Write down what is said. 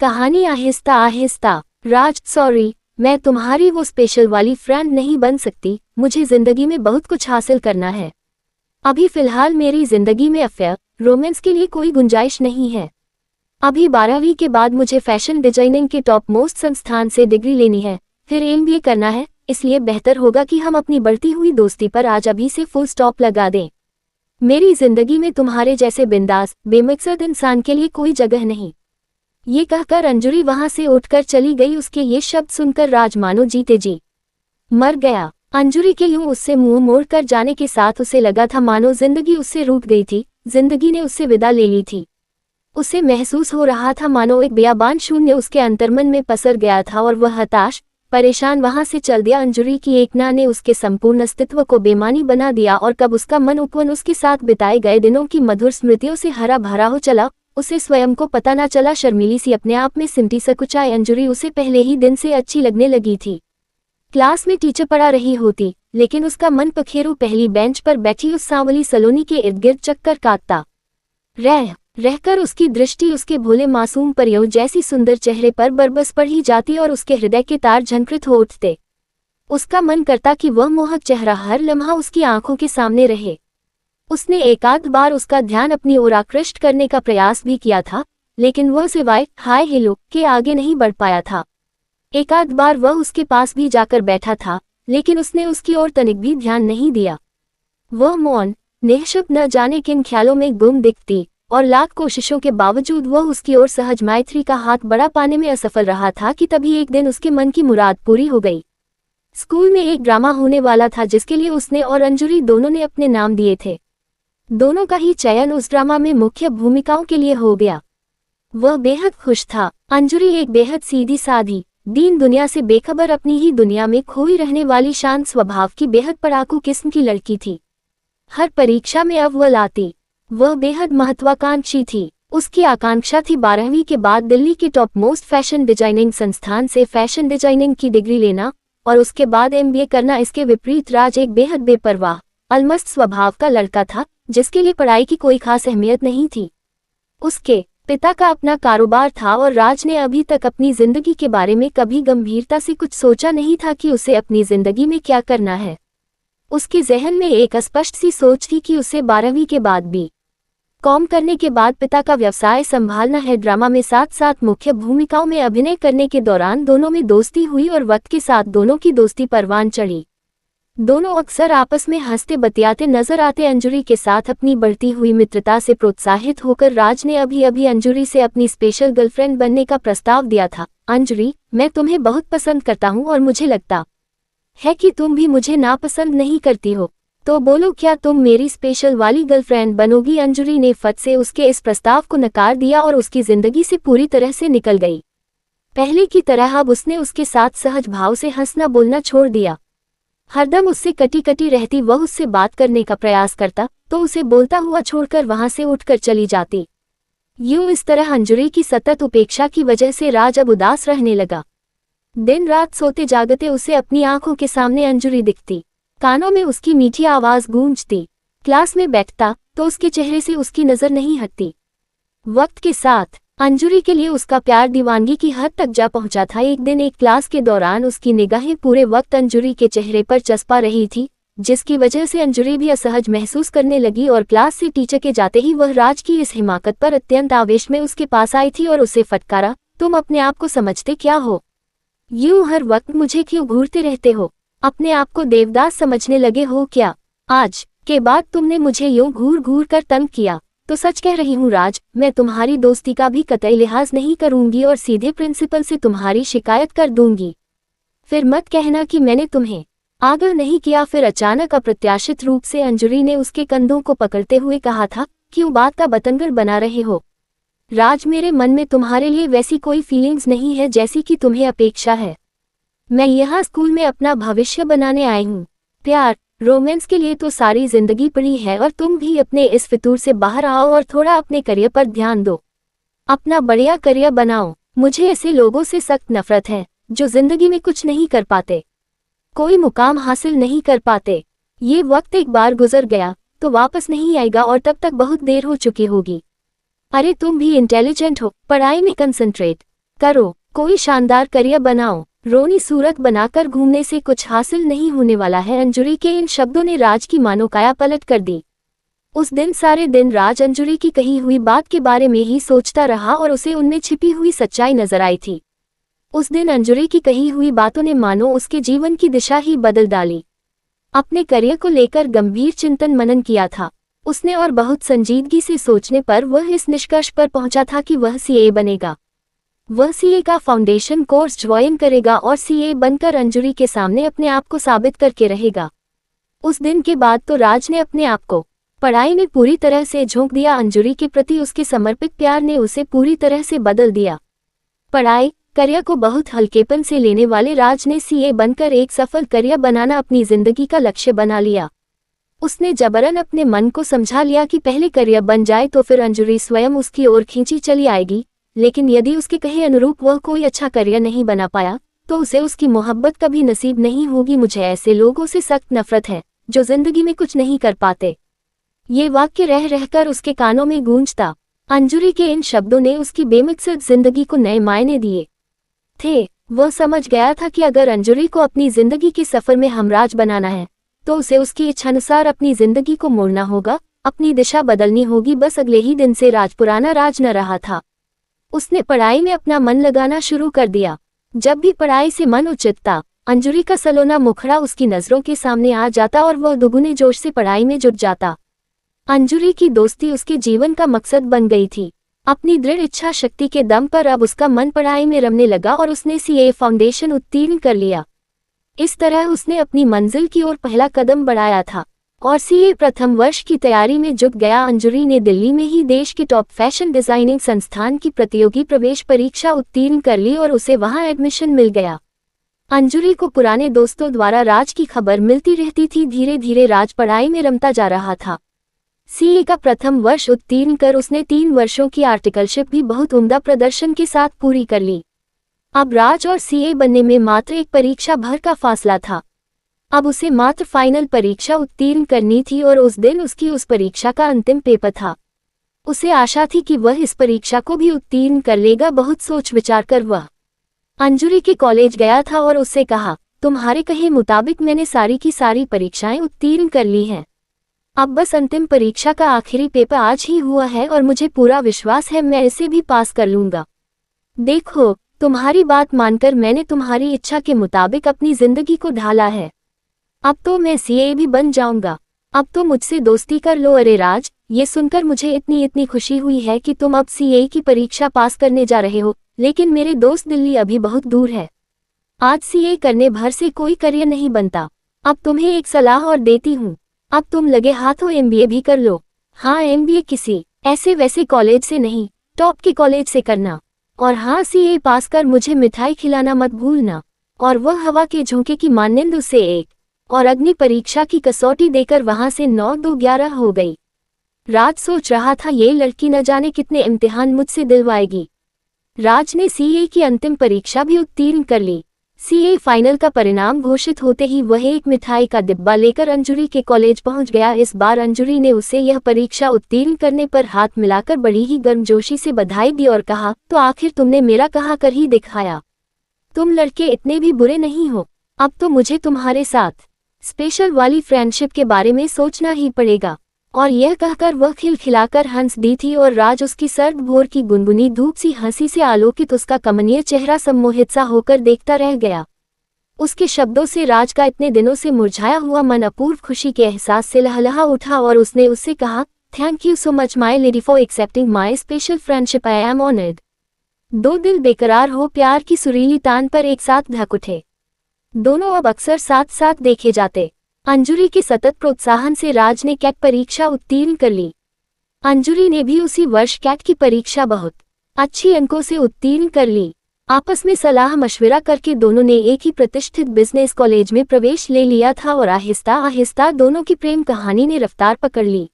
कहानी आहिस्ता आहिस्ता। राज सॉरी, मैं तुम्हारी वो स्पेशल वाली फ्रेंड नहीं बन सकती। मुझे जिंदगी में बहुत कुछ हासिल करना है। अभी फिलहाल मेरी जिंदगी में अफेयर रोमांस के लिए कोई गुंजाइश नहीं है। अभी 12वीं के बाद मुझे फैशन डिजाइनिंग के टॉप मोस्ट संस्थान से डिग्री लेनी है, फिर MBA करना है। इसलिए बेहतर होगा कि हम अपनी बढ़ती हुई दोस्ती पर आज अभी से फुल स्टॉप लगा दें। मेरी जिंदगी में तुम्हारे जैसे बिंदास बेमकसद इंसान के लिए कोई जगह नहीं। ये कहकर अंजुरी वहां से उठकर चली गई। उसके ये शब्द सुनकर राज मानो जीते जी मर गया। अंजुरी के यूं उससे मुंह मोड़कर जाने के साथ उसे लगा था मानो जिंदगी उससे रूठ गई थी, जिंदगी ने उससे विदा ले ली थी। उसे महसूस हो रहा था मानो एक बेयाबान शून्य उसके अंतर्मन में पसर गया था और वह हताश परेशान वहां से चल दिया। अंजुरी की एक ना ने उसके संपूर्ण अस्तित्व को बेमानी बना दिया और कब उसका मन उपवन उसके साथ बिताए गए दिनों की मधुर स्मृतियों से हरा भरा हो चला, उसे स्वयं को पता न चला। शर्मीली सी अपने आप में सिमटी सकुचाई अंजुरी उसे पहले ही दिन से अच्छी लगने लगी थी। क्लास में टीचर पढ़ा रही होती, लेकिन उसका मन पखेरु पहली बेंच पर बैठी उस सांवली सलोनी के इर्द गिर्द चक्कर काटता रहकर उसकी दृष्टि उसके भोले मासूम परियों जैसी सुंदर चेहरे पर बरबस पड़ ही जाती और उसके हृदय के तार झंकृत हो उठते। उसका मन करता कि वह मोहक चेहरा हर लम्हा उसकी आंखों के सामने रहे। उसने एकाध बार उसका ध्यान अपनी ओर आकृष्ट करने का प्रयास भी किया था, लेकिन वह सिवाय हाय हेलो के आगे नहीं बढ़ पाया था। एकाध बार वह उसके पास भी जाकर बैठा था, लेकिन उसने उसकी ओर तनिक भी ध्यान नहीं दिया। वह मौन निःशब्द न जाने किन ख्यालों में गुम दिखती और लाख कोशिशों के बावजूद वह उसकी ओर सहज मैत्री का हाथ बढ़ा पाने में असफल रहा था कि तभी एक दिन उसके मन की मुराद पूरी हो गई। स्कूल में एक ड्रामा होने वाला था जिसके लिए उसने और अंजुरी दोनों ने अपने नाम दिए थे। दोनों का ही चयन उस ड्रामा में मुख्य भूमिकाओं के लिए हो गया। वह बेहद खुश था। अंजुरी एक बेहद सीधी सादी दीन दुनिया से बेखबर अपनी ही दुनिया में खोई रहने वाली शांत स्वभाव की बेहद पढ़ाकू किस्म की लड़की थी। हर परीक्षा में अव्वल आती। वह बेहद महत्वाकांक्षी थी। उसकी आकांक्षा थी 12वीं के बाद दिल्ली के टॉप मोस्ट फैशन डिजाइनिंग संस्थान से फैशन डिजाइनिंग की डिग्री लेना और उसके बाद MBA करना। इसके विपरीत राज एक बेहद बेपरवाह अलमस्त स्वभाव का लड़का था, जिसके लिए पढ़ाई की कोई खास अहमियत नहीं थी। उसके पिता का अपना कारोबार था और राज ने अभी तक अपनी जिंदगी के बारे में कभी गंभीरता से कुछ सोचा नहीं था कि उसे अपनी जिंदगी में क्या करना है। उसके जहन में एक अस्पष्ट सी सोच थी कि उसे 12वीं के बाद भी कॉम करने के बाद पिता का व्यवसाय संभालना है। ड्रामा में साथ साथ मुख्य भूमिकाओं में अभिनय करने के दौरान दोनों में दोस्ती हुई और वक्त के साथ दोनों की दोस्ती परवान चढ़ी। दोनों अक्सर आपस में हंसते बतियाते नजर आते। अंजुरी के साथ अपनी बढ़ती हुई मित्रता से प्रोत्साहित होकर राज ने अभी अभी अंजुरी से अपनी स्पेशल गर्लफ्रेंड बनने का प्रस्ताव दिया था। अंजुरी, मैं तुम्हें बहुत पसंद करता हूँ और मुझे लगता है कि तुम भी मुझे नापसंद नहीं करती हो, तो बोलो क्या तुम मेरी स्पेशल वाली गर्लफ्रेंड बनोगी? अंजुरी ने फट से उसके इस प्रस्ताव को नकार दिया और उसकी जिंदगी से पूरी तरह से निकल गई। पहले की तरह अब उसने उसके साथ सहज भाव से हंसना बोलना छोड़ दिया। हरदम उससे कटी कटी रहती। वह उससे बात करने का प्रयास करता तो उसे बोलता हुआ छोड़कर वहां से उठकर चली जाती। यूं इस तरह अंजुरी की सतत उपेक्षा की वजह से राज अब उदास रहने लगा। दिन रात सोते जागते उसे अपनी आंखों के सामने अंजुरी दिखती, कानों में उसकी मीठी आवाज गूंजती। क्लास में बैठता तो उसके चेहरे से उसकी नजर नहीं हटती। वक्त के साथ अंजुरी के लिए उसका प्यार दीवानगी की हद तक जा पहुंचा था। एक दिन एक क्लास के दौरान उसकी निगाहें पूरे वक्त अंजुरी के चेहरे पर चस्पा रही थी, जिसकी वजह से अंजुरी भी असहज महसूस करने लगी और क्लास से टीचर के जाते ही वह राज की इस हिमाकत पर अत्यंत आवेश में उसके पास आई थी और उसे फटकारा, तुम अपने आप को समझते क्या हो? यूं हर वक्त मुझे क्यों घूरते रहते हो? अपने आप को देवदास समझने लगे हो क्या? आज के बाद तुमने मुझे यूं घूर घूर कर तंग किया तो सच कह रही हूँ राज, मैं तुम्हारी दोस्ती का भी कतई लिहाज नहीं करूंगी और सीधे प्रिंसिपल से तुम्हारी शिकायत कर दूंगी। फिर मत कहना कि मैंने तुम्हें आगाह नहीं किया। फिर अचानक अप्रत्याशित रूप से अंजुरी ने उसके कंधों को पकड़ते हुए कहा था, क्यों बात का बतंगड़ बना रहे हो? राज, मेरे मन में तुम्हारे लिए वैसी कोई फीलिंग्स नहीं है जैसी कि तुम्हें अपेक्षा है। मैं यहाँ स्कूल में अपना भविष्य बनाने आई हूँ। प्यार रोमांस के लिए तो सारी जिंदगी पड़ी है और तुम भी अपने इस फितूर से बाहर आओ और थोड़ा अपने करियर पर ध्यान दो। अपना बढ़िया करियर बनाओ। मुझे ऐसे लोगों से सख्त नफरत है जो जिंदगी में कुछ नहीं कर पाते, कोई मुकाम हासिल नहीं कर पाते। ये वक्त एक बार गुजर गया तो वापस नहीं आएगा और तब तक बहुत देर हो चुकी होगी। अरे तुम भी इंटेलिजेंट हो, पढ़ाई में कंसंट्रेट करो, कोई शानदार करियर बनाओ। रोनी सूरत बनाकर घूमने से कुछ हासिल नहीं होने वाला है। अंजुरी के इन शब्दों ने राज की मानो काया पलट कर दी। उस दिन सारे दिन राज अंजुरी की कही हुई बात के बारे में ही सोचता रहा और उसे उनमें छिपी हुई सच्चाई नजर आई थी। उस दिन अंजुरी की कही हुई बातों ने मानो उसके जीवन की दिशा ही बदल डाली। अपने करियर को लेकर गंभीर चिंतन मनन किया था उसने और बहुत संजीदगी से सोचने पर वह इस निष्कर्ष पर पहुंचा था कि वह सीए बनेगा। वह सीए का फाउंडेशन कोर्स ज्वाइन करेगा और सीए बनकर अंजुरी के सामने अपने आप को साबित करके रहेगा। उस दिन के बाद तो राज ने अपने आप को पढ़ाई में पूरी तरह से झोंक दिया। अंजुरी के प्रति उसके समर्पित प्यार ने उसे पूरी तरह से बदल दिया। पढ़ाई करियर को बहुत हल्केपन से लेने वाले राज ने सीए बनकर एक सफल करियर बनाना अपनी जिंदगी का लक्ष्य बना लिया। उसने जबरन अपने मन को समझा लिया कि पहले करियर बन जाए तो फिर अंजुरी स्वयं उसकी ओर खींची चली आएगी, लेकिन यदि उसके कहे अनुरूप वह कोई अच्छा करियर नहीं बना पाया तो उसे उसकी मोहब्बत कभी नसीब नहीं होगी। मुझे ऐसे लोगों से सख्त नफरत है जो जिंदगी में कुछ नहीं कर पाते। ये वाक्य रह रहकर उसके कानों में गूंजता। अंजुरी के इन शब्दों ने उसकी बेमकसद जिंदगी को नए मायने दिए थे। वह समझ गया था कि अगर अंजुरी को अपनी जिंदगी के सफर में हमराज बनाना है तो उसे उसकी इच्छानुसार अपनी जिंदगी को मोड़ना होगा, अपनी दिशा बदलनी होगी। बस अगले ही दिन से राज पुराना राज न रहा था। उसने पढ़ाई में अपना मन लगाना शुरू कर दिया। जब भी पढ़ाई से मन उचटता, अंजुरी का सलोना मुखड़ा उसकी नजरों के सामने आ जाता और वह दुगुने जोश से पढ़ाई में जुट जाता। अंजुरी की दोस्ती उसके जीवन का मकसद बन गई थी। अपनी दृढ़ इच्छा शक्ति के दम पर अब उसका मन पढ़ाई में रमने लगा और उसने सीए फाउंडेशन उत्तीर्ण कर लिया। इस तरह उसने अपनी मंजिल की ओर पहला कदम बढ़ाया था और सीए प्रथम वर्ष की तैयारी में जुट गया। अंजुरी ने दिल्ली में ही देश के टॉप फैशन डिजाइनिंग संस्थान की प्रतियोगी प्रवेश परीक्षा उत्तीर्ण कर ली और उसे वहां एडमिशन मिल गया। अंजुरी को पुराने दोस्तों द्वारा राज की खबर मिलती रहती थी। धीरे धीरे राज पढ़ाई में रमता जा रहा था। सीए का प्रथम वर्ष उत्तीर्ण कर उसने 3 वर्षों की आर्टिकलशिप भी बहुत उम्दा प्रदर्शन के साथ पूरी कर ली। अब राज और सीए बनने में मात्र एक परीक्षा भर का फासला था। अब उसे मात्र फाइनल परीक्षा उत्तीर्ण करनी थी और उस दिन उसकी उस परीक्षा का अंतिम पेपर था। उसे आशा थी कि वह इस परीक्षा को भी उत्तीर्ण कर लेगा। बहुत सोच विचार कर वह अंजुरी के कॉलेज गया था और उससे कहा, तुम्हारे कहे मुताबिक मैंने सारी की सारी परीक्षाएं उत्तीर्ण कर ली हैं। अब बस अंतिम परीक्षा का आखिरी पेपर आज ही हुआ है और मुझे पूरा विश्वास है मैं इसे भी पास कर लूंगा। देखो, तुम्हारी बात मानकर मैंने तुम्हारी इच्छा के मुताबिक अपनी जिंदगी को ढाला है। अब तो मैं सीए भी बन जाऊंगा। अब तो मुझसे दोस्ती कर लो। अरे राज, ये सुनकर मुझे इतनी खुशी हुई है कि तुम अब सीए की परीक्षा पास करने जा रहे हो, लेकिन मेरे दोस्त दिल्ली अभी बहुत दूर है। आज सीए करने भर से कोई करियर नहीं बनता। अब तुम्हें एक सलाह और देती हूँ, अब तुम लगे हाथों एमबीए भी कर लो। हाँ, एमबीए किसी ऐसे वैसे कॉलेज से नहीं, टॉप के कॉलेज से करना। और हाँ, सीए पास कर मुझे मिठाई खिलाना मत भूलना। और वह हवा के झोंके की मानंद उसे एक और अग्नि परीक्षा की कसौटी देकर वहां से 9-2-11 हो गई। राज सोच रहा था ये लड़की न जाने कितने इम्तिहान मुझसे दिलवाएगी। राज ने सीए की अंतिम परीक्षा भी उत्तीर्ण कर ली। सीए फाइनल का परिणाम घोषित होते ही वह एक मिठाई का डिब्बा लेकर अंजुरी के कॉलेज पहुंच गया। इस बार अंजुरी ने उसे यह परीक्षा उत्तीर्ण करने पर हाथ मिलाकर बड़ी ही गर्मजोशी से बधाई दी और कहा, तो आखिर तुमने मेरा कहा कर ही दिखाया। तुम लड़के इतने भी बुरे नहीं हो। अब तो मुझे तुम्हारे साथ स्पेशल वाली फ्रेंडशिप के बारे में सोचना ही पड़ेगा। और यह कहकर वह खिलखिलाकर हंस दी थी और राज उसकी सर्द भोर की गुनगुनी धूप सी हंसी से आलोकित उसका कमनीय चेहरा सम्मोहित सा होकर देखता रह गया। उसके शब्दों से राज का इतने दिनों से मुरझाया हुआ मन अपूर्व खुशी के एहसास से लहलहा उठा और उसने उससे कहा, thank you so much my lady for accepting my special friendship, I am honoured. 2 दिल बेकरार हो प्यार की सुरीली तान पर एक साथ धक उठे। दोनों अब अक्सर साथ साथ देखे जाते। अंजुरी के सतत प्रोत्साहन से राज ने कैट परीक्षा उत्तीर्ण कर ली। अंजुरी ने भी उसी वर्ष कैट की परीक्षा बहुत अच्छी अंकों से उत्तीर्ण कर ली। आपस में सलाह मशविरा करके दोनों ने एक ही प्रतिष्ठित बिजनेस कॉलेज में प्रवेश ले लिया था और आहिस्ता आहिस्ता दोनों की प्रेम कहानी ने रफ्तार पकड़ ली।